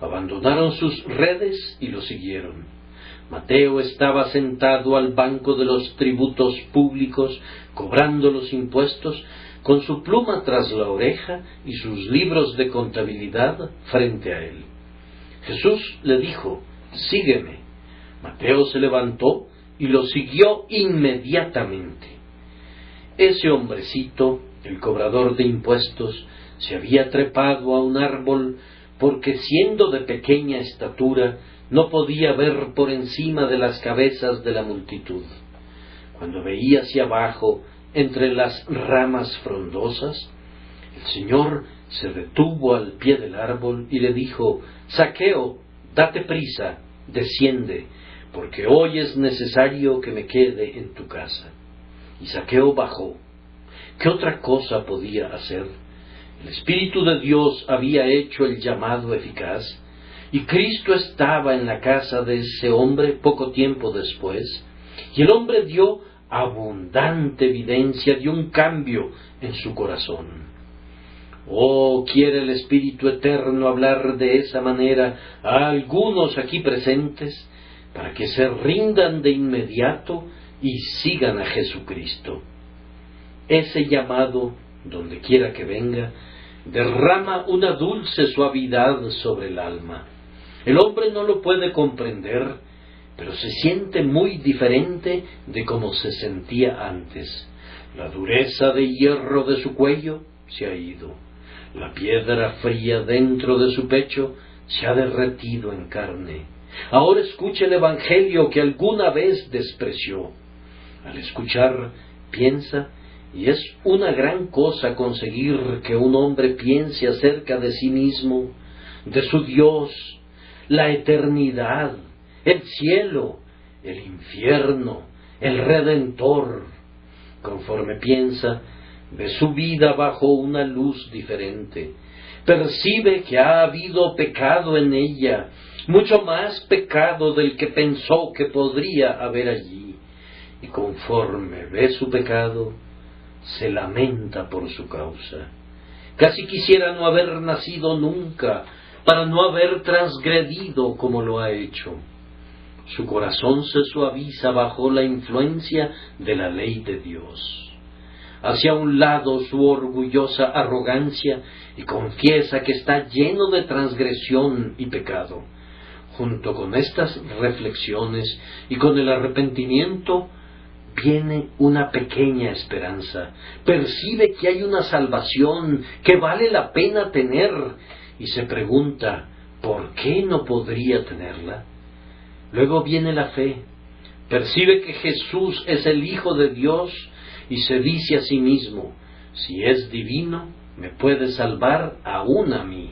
Abandonaron sus redes y lo siguieron. Mateo estaba sentado al banco de los tributos públicos, cobrando los impuestos, con su pluma tras la oreja y sus libros de contabilidad frente a él. Jesús le dijo: sígueme. Mateo se levantó y lo siguió inmediatamente. Ese hombrecito, el cobrador de impuestos, se había trepado a un árbol porque, siendo de pequeña estatura, no podía ver por encima de las cabezas de la multitud. Cuando veía hacia abajo, entre las ramas frondosas, el Señor se detuvo al pie del árbol y le dijo: Zaqueo, date prisa, desciende, porque hoy es necesario que me quede en tu casa. Y Zaqueo bajó. ¿Qué otra cosa podía hacer? El Espíritu de Dios había hecho el llamado eficaz, y Cristo estaba en la casa de ese hombre poco tiempo después, y el hombre dio abundante evidencia de un cambio en su corazón. Oh, quiere el Espíritu Eterno hablar de esa manera a algunos aquí presentes, para que se rindan de inmediato y sigan a Jesucristo. Ese llamado, donde quiera que venga, derrama una dulce suavidad sobre el alma. El hombre no lo puede comprender, pero se siente muy diferente de como se sentía antes. La dureza de hierro de su cuello se ha ido. La piedra fría dentro de su pecho se ha derretido en carne. Ahora escucha el Evangelio que alguna vez despreció. Al escuchar, piensa, y es una gran cosa conseguir que un hombre piense acerca de sí mismo, de su Dios, la eternidad, el cielo, el infierno, el Redentor. Conforme piensa, ve su vida bajo una luz diferente. Percibe que ha habido pecado en ella, mucho más pecado del que pensó que podría haber allí. Y conforme ve su pecado, se lamenta por su causa. Casi quisiera no haber nacido nunca, para no haber transgredido como lo ha hecho. Su corazón se suaviza bajo la influencia de la ley de Dios. Hacia un lado su orgullosa arrogancia y confiesa que está lleno de transgresión y pecado. Junto con estas reflexiones y con el arrepentimiento, viene una pequeña esperanza. Percibe que hay una salvación que vale la pena tener y se pregunta: ¿por qué no podría tenerla? Luego viene la fe. Percibe que Jesús es el Hijo de Dios y se dice a sí mismo: si es divino, me puede salvar aún a mí.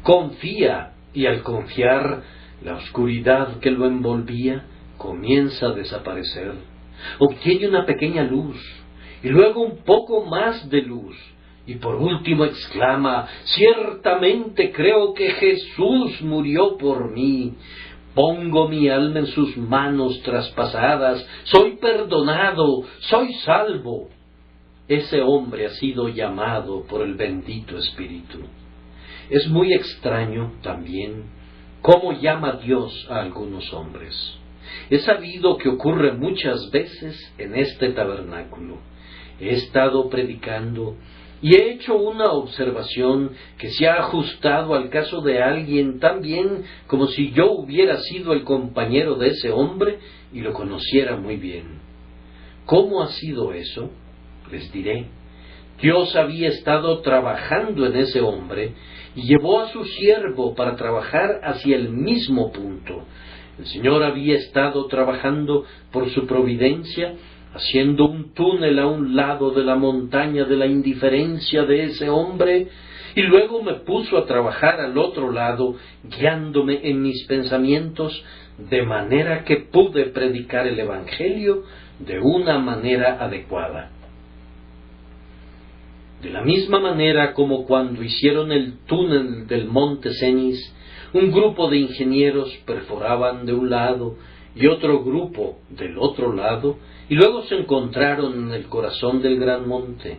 Confía, y al confiar, la oscuridad que lo envolvía comienza a desaparecer. Obtiene una pequeña luz, y luego un poco más de luz, y por último exclama: ciertamente creo que Jesús murió por mí. Pongo mi alma en sus manos traspasadas, soy perdonado, soy salvo. Ese hombre ha sido llamado por el bendito Espíritu. Es muy extraño también cómo llama Dios a algunos hombres. He sabido que ocurre muchas veces en este tabernáculo. He estado predicando y he hecho una observación que se ha ajustado al caso de alguien tan bien como si yo hubiera sido el compañero de ese hombre y lo conociera muy bien. ¿Cómo ha sido eso? Les diré. Dios había estado trabajando en ese hombre y llevó a su siervo para trabajar hacia el mismo punto. El Señor había estado trabajando por su providencia, haciendo un túnel a un lado de la montaña de la indiferencia de ese hombre, y luego me puso a trabajar al otro lado, guiándome en mis pensamientos, de manera que pude predicar el Evangelio de una manera adecuada. De la misma manera como cuando hicieron el túnel del monte Cenis, un grupo de ingenieros perforaban de un lado y otro grupo del otro lado, y luego se encontraron en el corazón del gran monte.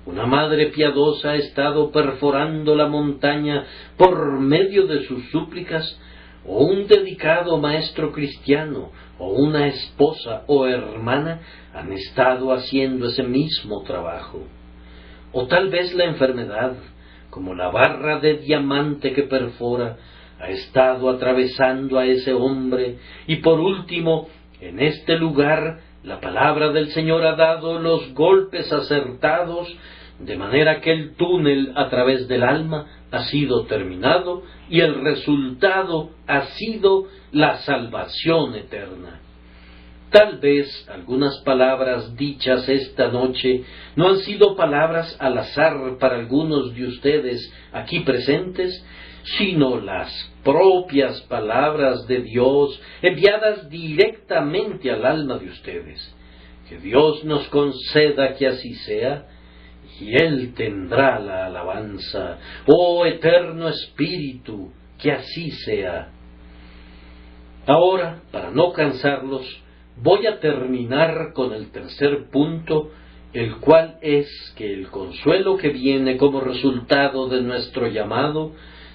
Una madre piadosa ha estado perforando la montaña por medio de sus súplicas, o un dedicado maestro cristiano, o una esposa o hermana han estado haciendo ese mismo trabajo. O tal vez la enfermedad, como la barra de diamante que perfora, ha estado atravesando a ese hombre, y por último, en este lugar, la palabra del Señor ha dado los golpes acertados, de manera que el túnel a través del alma ha sido terminado y el resultado ha sido la salvación eterna. Tal vez algunas palabras dichas esta noche no han sido palabras al azar para algunos de ustedes aquí presentes, sino las propias palabras de Dios enviadas directamente al alma de ustedes. Que Dios nos conceda que así sea, y Él tendrá la alabanza. Oh eterno Espíritu, que así sea. Ahora, para no cansarlos, voy a terminar con el tercer punto, el cual es que el consuelo que viene como resultado de nuestro llamado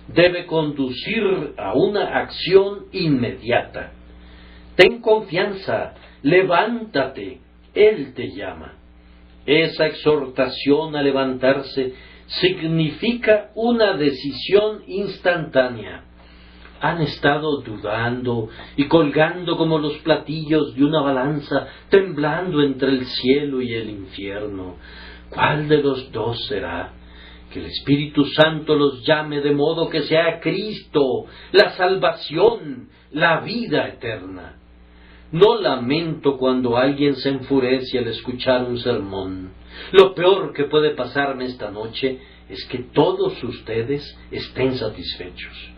debe conducir a una acción inmediata. Ten confianza, levántate, Él te llama. Esa exhortación a levantarse significa una decisión instantánea. Han estado dudando y colgando como los platillos de una balanza, temblando entre el cielo y el infierno. ¿Cuál de los dos será? Que el Espíritu Santo los llame de modo que sea Cristo, la salvación, la vida eterna. No lamento cuando alguien se enfurece al escuchar un sermón. Lo peor que puede pasarme esta noche es que todos ustedes estén satisfechos.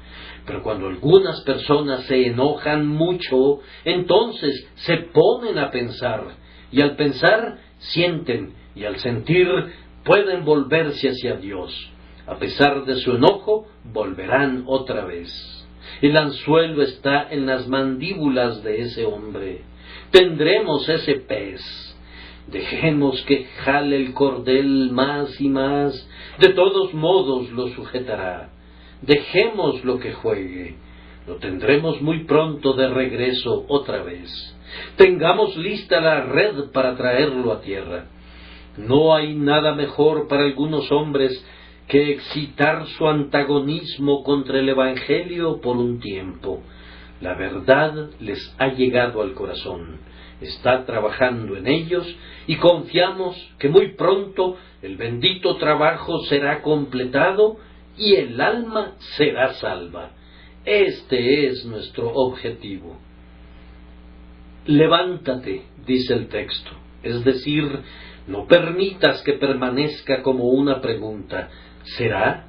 Pero cuando algunas personas se enojan mucho, entonces se ponen a pensar, y al pensar sienten, y al sentir pueden volverse hacia Dios. A pesar de su enojo, volverán otra vez. El anzuelo está en las mandíbulas de ese hombre. Tendremos ese pez. Dejemos que jale el cordel más y más. De todos modos lo sujetará. Dejémoslo que juegue. Lo tendremos muy pronto de regreso otra vez. Tengamos lista la red para traerlo a tierra. No hay nada mejor para algunos hombres que excitar su antagonismo contra el Evangelio por un tiempo. La verdad les ha llegado al corazón, está trabajando en ellos, y confiamos que muy pronto el bendito trabajo será completado y el alma será salva. Este es nuestro objetivo. Levántate, dice el texto, es decir, no permitas que permanezca como una pregunta, ¿será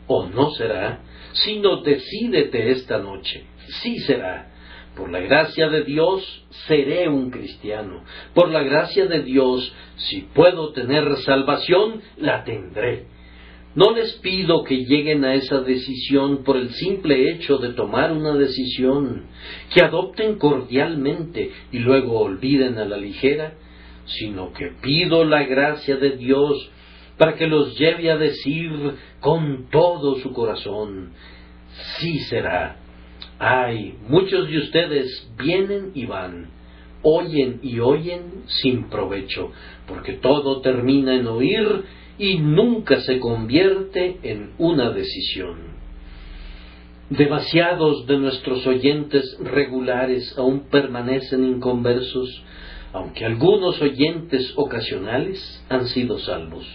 o no será? Sino decídete esta noche, sí será. Por la gracia de Dios, seré un cristiano. Por la gracia de Dios, si puedo tener salvación, la tendré. No les pido que lleguen a esa decisión por el simple hecho de tomar una decisión, que adopten cordialmente y luego olviden a la ligera, sino que pido la gracia de Dios para que los lleve a decir con todo su corazón, sí será. Ay, muchos de ustedes vienen y van, oyen y oyen sin provecho, porque todo termina en oír y nunca se convierte en una decisión. Demasiados de nuestros oyentes regulares aún permanecen inconversos, aunque algunos oyentes ocasionales han sido salvos.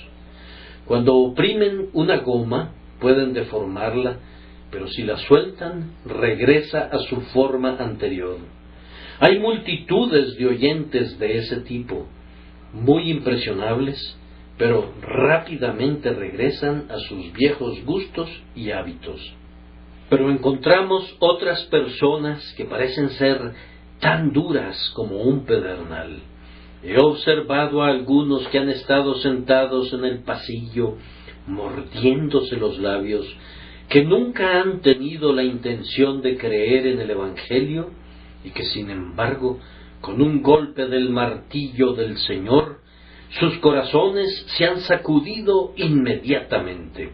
Cuando oprimen una goma, pueden deformarla, pero si la sueltan, regresa a su forma anterior. Hay multitudes de oyentes de ese tipo, muy impresionables, pero rápidamente regresan a sus viejos gustos y hábitos. Pero encontramos otras personas que parecen ser tan duras como un pedernal. He observado a algunos que han estado sentados en el pasillo, mordiéndose los labios, que nunca han tenido la intención de creer en el Evangelio y que, sin embargo, con un golpe del martillo del Señor, sus corazones se han sacudido inmediatamente.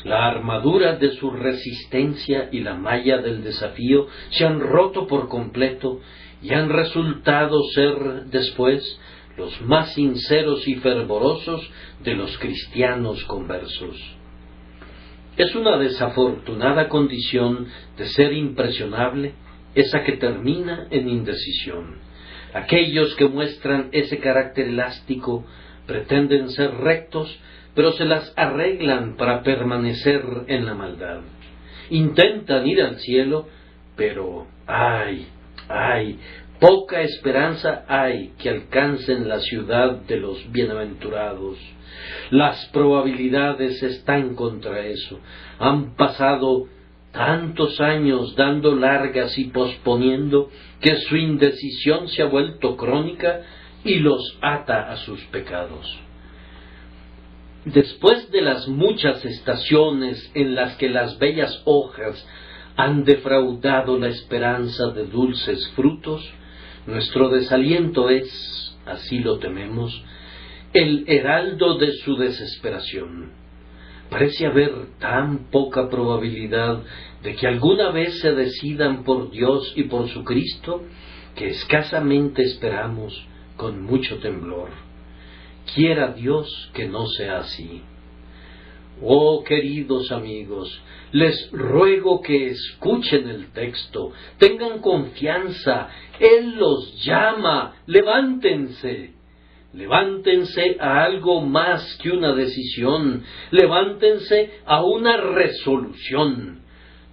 La armadura de su resistencia y la malla del desafío se han roto por completo y han resultado ser después los más sinceros y fervorosos de los cristianos conversos. Es una desafortunada condición de ser impresionable esa que termina en indecisión. Aquellos que muestran ese carácter elástico pretenden ser rectos, pero se las arreglan para permanecer en la maldad. Intentan ir al cielo, pero ¡ay! Poca esperanza hay que alcancen la ciudad de los bienaventurados. Las probabilidades están contra eso. Han pasado tantos años dando largas y posponiendo que su indecisión se ha vuelto crónica y los ata a sus pecados. Después de las muchas estaciones en las que las bellas hojas han defraudado la esperanza de dulces frutos, nuestro desaliento es, así lo tememos, el heraldo de su desesperación. Parece haber tan poca probabilidad de que alguna vez se decidan por Dios y por su Cristo, que escasamente esperamos con mucho temblor. Quiera Dios que no sea así. Oh, queridos amigos, les ruego que escuchen el texto, tengan confianza, Él los llama, levántense. Levántense a algo más que una decisión, levántense a una resolución.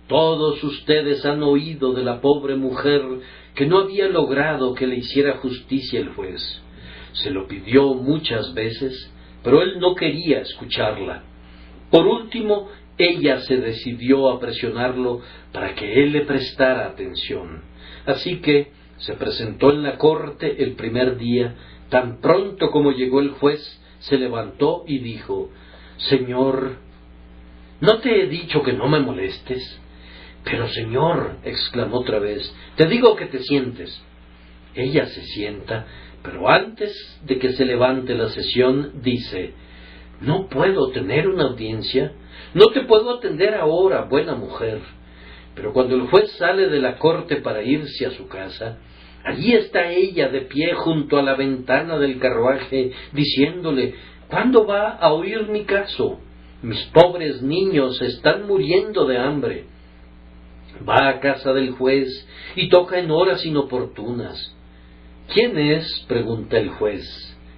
Todos ustedes han oído de la pobre mujer que no había logrado que le hiciera justicia el juez. Se lo pidió muchas veces, pero él no quería escucharla. Por último, ella se decidió a presionarlo para que él le prestara atención. Así que se presentó en la corte el primer día. Tan pronto como llegó el juez, se levantó y dijo: «Señor, ¿no te he dicho que no me molestes?» «Pero, señor», exclamó otra vez, «te digo que te sientes». Ella se sienta, pero antes de que se levante la sesión, dice: «No puedo tener una audiencia, no te puedo atender ahora, buena mujer». Pero cuando el juez sale de la corte para irse a su casa, allí está ella de pie junto a la ventana del carruaje, diciéndole: «¿Cuándo va a oír mi caso? Mis pobres niños están muriendo de hambre». Va a casa del juez y toca en horas inoportunas. «¿Quién es?», pregunta el juez,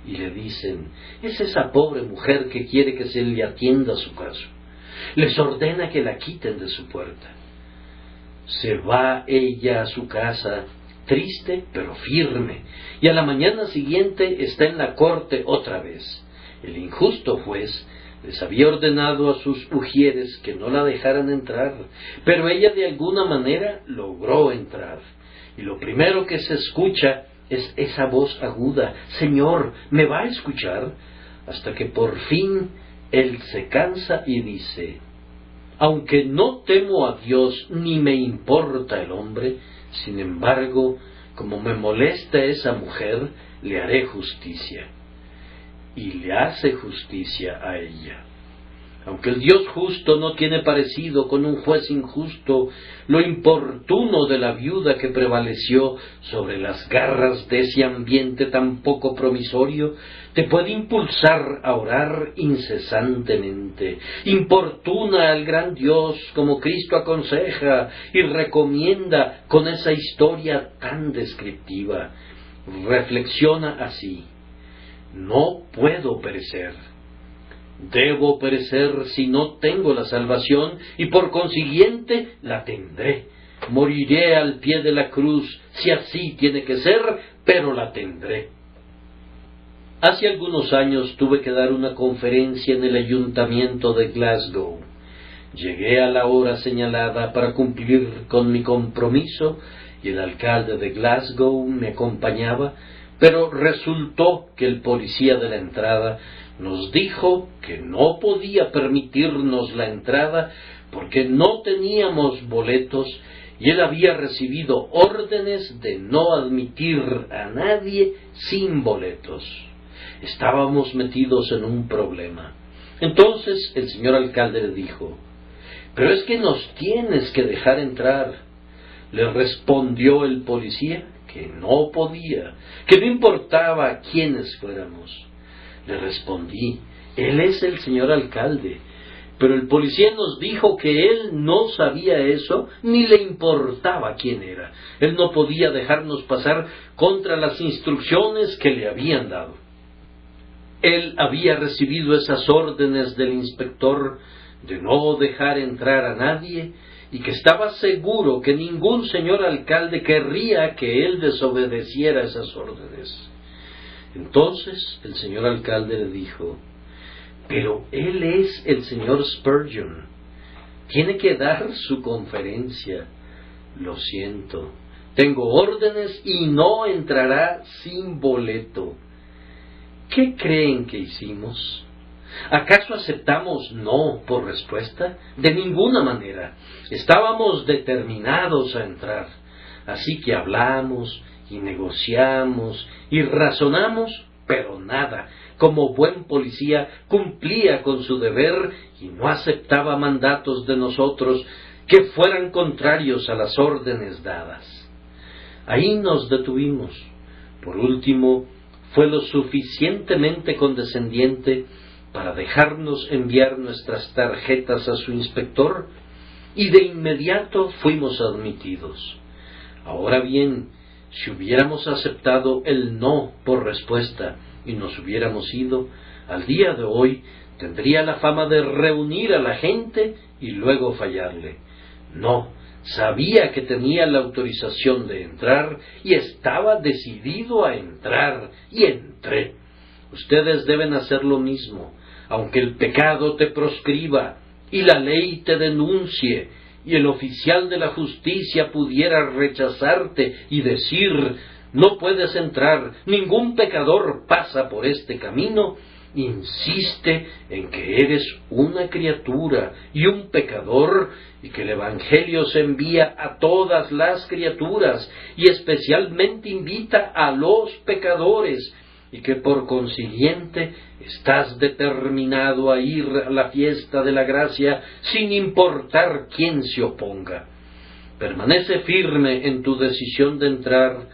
y le dicen: «Es esa pobre mujer que quiere que se le atienda su caso. Les ordena que la quiten de su puerta». Se va ella a su casa, triste pero firme, y a la mañana siguiente está en la corte otra vez. El injusto juez les había ordenado a sus ujieres que no la dejaran entrar, pero ella de alguna manera logró entrar, y lo primero que se escucha es esa voz aguda: «Señor, ¿me va a escuchar?», hasta que por fin él se cansa y dice: «Aunque no temo a Dios ni me importa el hombre, sin embargo, como me molesta esa mujer, le haré justicia». Y le hace justicia a ella. Aunque el Dios justo no tiene parecido con un juez injusto, lo importuno de la viuda que prevaleció sobre las garras de ese ambiente tan poco promisorio te puede impulsar a orar incesantemente. Importuna al gran Dios como Cristo aconseja y recomienda con esa historia tan descriptiva. Reflexiona así: «No puedo perecer. Debo perecer si no tengo la salvación, y por consiguiente la tendré. Moriré al pie de la cruz, si así tiene que ser, pero la tendré». Hace algunos años tuve que dar una conferencia en el ayuntamiento de Glasgow. Llegué a la hora señalada para cumplir con mi compromiso, y el alcalde de Glasgow me acompañaba, Pero resultó que el policía de la entrada nos dijo que no podía permitirnos la entrada porque no teníamos boletos y él había recibido órdenes de no admitir a nadie sin boletos. Estábamos metidos en un problema. Entonces el señor alcalde le dijo: «Pero es que nos tienes que dejar entrar». Le respondió el policía que no podía, que no importaba quiénes fuéramos. Le respondí: «Él es el señor alcalde». Pero el policía nos dijo que él no sabía eso, ni le importaba quién era. Él no podía dejarnos pasar contra las instrucciones que le habían dado. Él había recibido esas órdenes del inspector de no dejar entrar a nadie y que estaba seguro que ningún señor alcalde querría que él desobedeciera esas órdenes. Entonces el señor alcalde le dijo: «Pero él es el señor Spurgeon. Tiene que dar su conferencia. Lo siento. Tengo órdenes y no entrará sin boleto». ¿Qué creen que hicimos? ¿Acaso aceptamos no por respuesta? De ninguna manera. Estábamos determinados a entrar. Así que hablamos y negociamos y razonamos, pero nada. Como buen policía, cumplía con su deber y no aceptaba mandatos de nosotros que fueran contrarios a las órdenes dadas. Ahí nos detuvimos. Por último, fue lo suficientemente condescendiente para dejarnos enviar nuestras tarjetas a su inspector y de inmediato fuimos admitidos. Ahora bien, si hubiéramos aceptado el no por respuesta y nos hubiéramos ido, al día de hoy tendría la fama de reunir a la gente y luego fallarle. No, sabía que tenía la autorización de entrar y estaba decidido a entrar, y entré. Ustedes deben hacer lo mismo, aunque el pecado te proscriba y la ley te denuncie y el oficial de la justicia pudiera rechazarte y decir: «No puedes entrar, ningún pecador pasa por este camino». Insiste en que eres una criatura y un pecador y que el Evangelio se envía a todas las criaturas y especialmente invita a los pecadores, y que por consiguiente estás determinado a ir a la fiesta de la gracia sin importar quién se oponga. Permanece firme en tu decisión de entrar,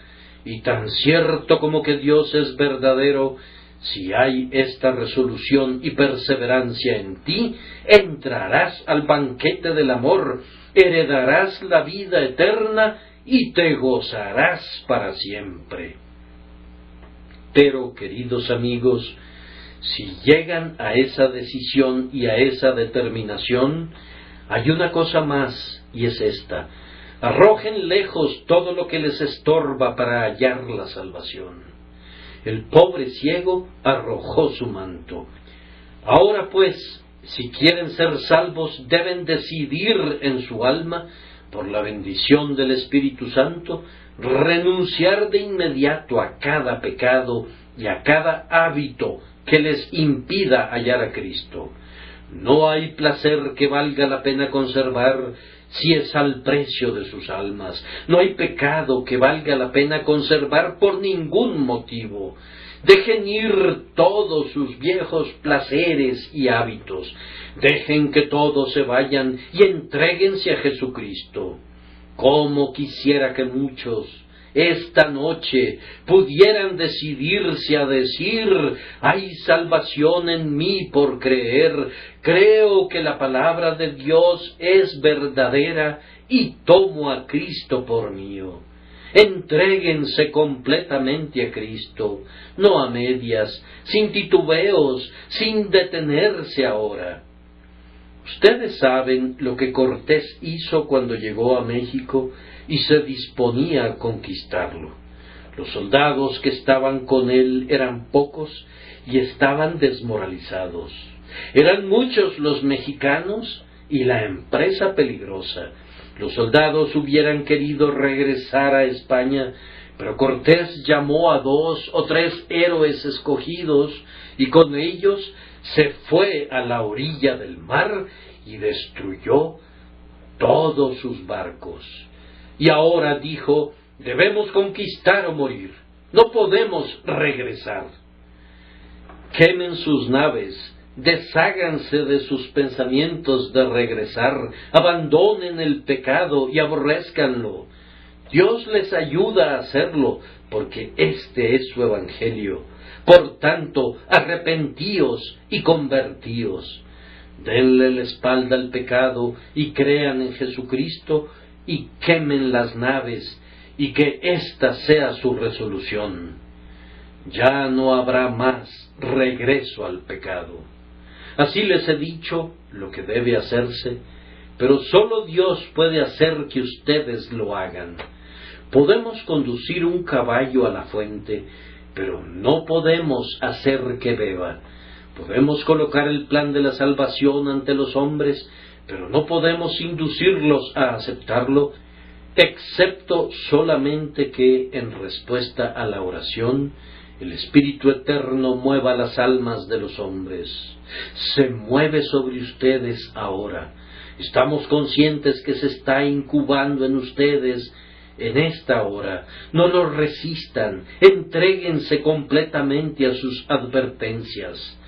y tan cierto como que Dios es verdadero, si hay esta resolución y perseverancia en ti, entrarás al banquete del amor, heredarás la vida eterna y te gozarás para siempre. Pero, queridos amigos, si llegan a esa decisión y a esa determinación, hay una cosa más, y es esta: arrojen lejos todo lo que les estorba para hallar la salvación. El pobre ciego arrojó su manto. Ahora pues, si quieren ser salvos, deben decidir en su alma, por la bendición del Espíritu Santo, renunciar de inmediato a cada pecado y a cada hábito que les impida hallar a Cristo. No hay placer que valga la pena conservar si es al precio de sus almas. No hay pecado que valga la pena conservar por ningún motivo. Dejen ir todos sus viejos placeres y hábitos. Dejen que todos se vayan y entréguense a Jesucristo. Cómo quisiera que muchos esta noche pudieran decidirse a decir: hay salvación en mí por creer, creo que la palabra de Dios es verdadera y tomo a Cristo por mío. Entréguense completamente a Cristo, no a medias, sin titubeos, sin detenerse ahora. Ustedes saben lo que Cortés hizo cuando llegó a México y se disponía a conquistarlo. Los soldados que estaban con él eran pocos y estaban desmoralizados. Eran muchos los mexicanos y la empresa peligrosa. Los soldados hubieran querido regresar a España, Pero Cortés llamó a 2 o 3 héroes escogidos, y con ellos se fue a la orilla del mar y destruyó todos sus barcos. Y ahora dijo: debemos conquistar o morir, no podemos regresar. Quemen sus naves, desháganse de sus pensamientos de regresar, abandonen el pecado y aborrézcanlo. Dios les ayuda a hacerlo, porque este es su evangelio. Por tanto, arrepentíos y convertíos. Denle la espalda al pecado y crean en Jesucristo, y quemen las naves, y que ésta sea su resolución. Ya no habrá más regreso al pecado. Así les he dicho lo que debe hacerse, pero solo Dios puede hacer que ustedes lo hagan. Podemos conducir un caballo a la fuente, pero no podemos hacer que beba. Podemos colocar el plan de la salvación ante los hombres, pero no podemos inducirlos a aceptarlo, excepto solamente que, en respuesta a la oración, el Espíritu Eterno mueva las almas de los hombres. Se mueve sobre ustedes ahora. Estamos conscientes que se está incubando en ustedes en esta hora. No lo resistan, entréguense completamente a sus advertencias.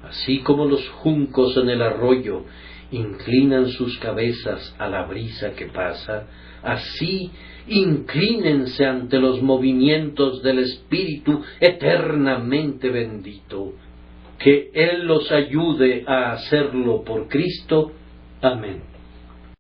Así como los juncos en el arroyo inclinan sus cabezas a la brisa que pasa, así inclínense ante los movimientos del Espíritu eternamente bendito. Que Él los ayude a hacerlo por Cristo. Amén.